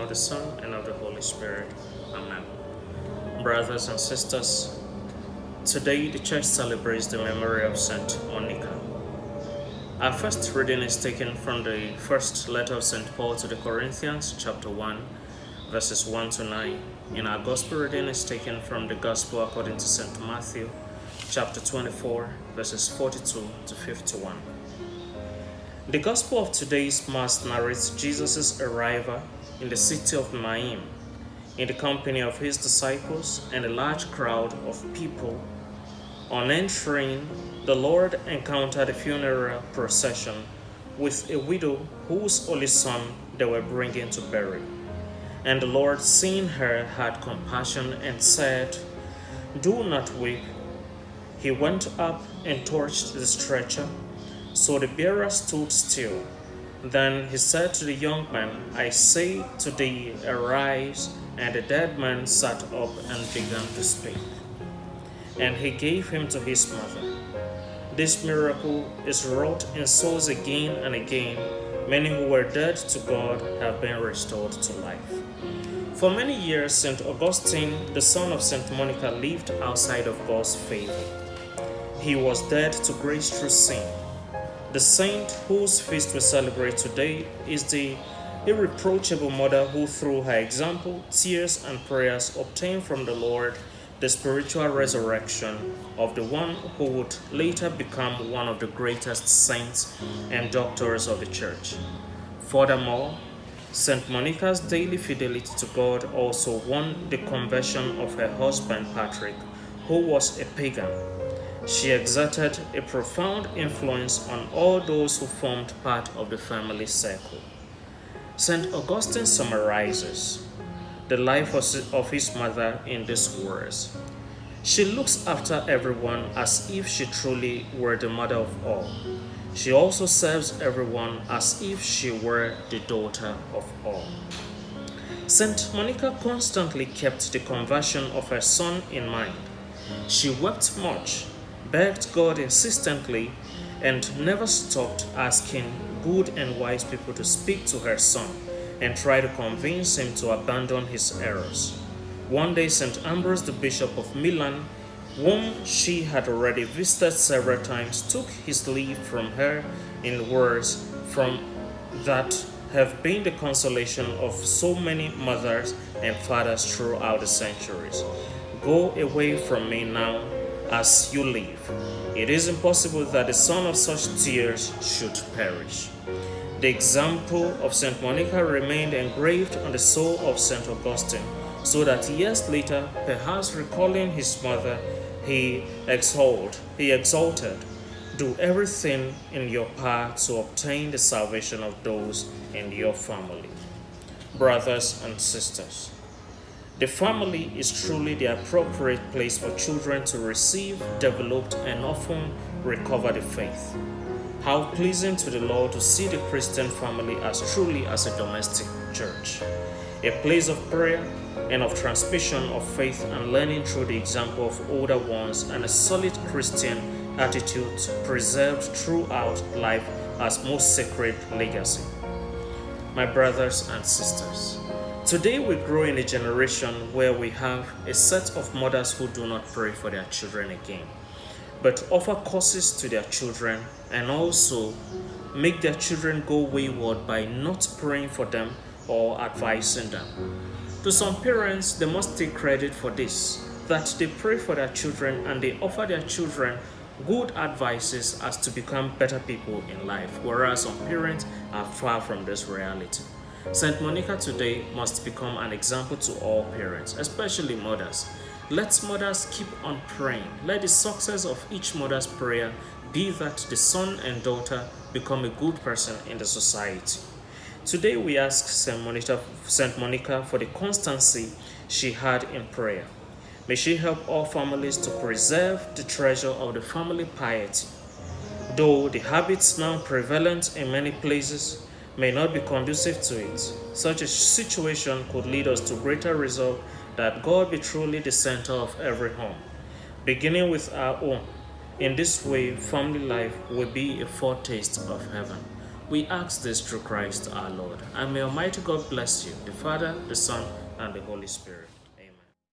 the Son, and of the Holy Spirit. Amen. Brothers and sisters, today the Church celebrates the memory of Saint Monica. Our first reading is taken from the first letter of St. Paul to the Corinthians, chapter 1, verses 1 to 9. In our Gospel reading is taken from the Gospel according to St. Matthew, chapter 24, verses 42 to 51. The Gospel of today's Mass narrates Jesus' arrival in the city of Naim, in the company of his disciples and a large crowd of people. On entering, the Lord encountered a funeral procession with a widow whose only son they were bringing to bury. And the Lord, seeing her, had compassion and said, "Do not weep." He went up and touched the stretcher, so the bearer stood still. Then he said to the young man, "I say to thee, arise." And the dead man sat up and began to speak. And he gave him to his mother. This miracle is wrought in souls again and again. Many who were dead to God have been restored to life. For many years, St. Augustine, the son of St. Monica, lived outside of God's favor. He was dead to grace through sin. The saint whose feast we celebrate today is the irreproachable mother who, through her example, tears, and prayers, obtained from the Lord the spiritual resurrection of the one who would later become one of the greatest saints and doctors of the Church. Furthermore, St. Monica's daily fidelity to God also won the conversion of her husband Patrick, who was a pagan. She exerted a profound influence on all those who formed part of the family circle. St. Augustine summarizes the life of his mother in these words: "She looks after everyone as if she truly were the mother of all. She also serves everyone as if she were the daughter of all." St. Monica constantly kept the conversion of her son in mind. She wept much, begged God insistently, and never stopped asking good and wise people to speak to her son and try to convince him to abandon his errors. One day, St. Ambrose, the Bishop of Milan, whom she had already visited several times, took his leave from her in words from that have been the consolation of so many mothers and fathers throughout the centuries. "Go away from me now as you live. It is impossible that the son of such tears should perish." The example of St. Monica remained engraved on the soul of St. Augustine, so that years later, perhaps recalling his mother, he exalted, "Do everything in your power to obtain the salvation of those in your family." Brothers and sisters, the family is truly the appropriate place for children to receive, develop, and often recover the faith. How pleasing to the Lord to see the Christian family as truly as a domestic church, a place of prayer and of transmission of faith and learning through the example of older ones, and a solid Christian attitude preserved throughout life as most sacred legacy. My brothers and sisters, today we grow in a generation where we have a set of mothers who do not pray for their children again, but offer courses to their children and also make their children go wayward by not praying for them or advising them. To some parents, they must take credit for this, that they pray for their children and they offer their children good advices as to become better people in life, whereas some parents are far from this reality. St. Monica today must become an example to all parents, especially mothers. Let mothers keep on praying. Let the success of each mother's prayer be that the son and daughter become a good person in the society. Today we ask St. Monica for the constancy she had in prayer. May she help all families to preserve the treasure of the family piety. Though the habits now prevalent in many places may not be conducive to it, such a situation could lead us to greater resolve that God be truly the center of every home, beginning with our own. In this way, family life will be a foretaste of heaven. We ask this through Christ our Lord. And may Almighty God bless you, the Father, the Son, and the Holy Spirit.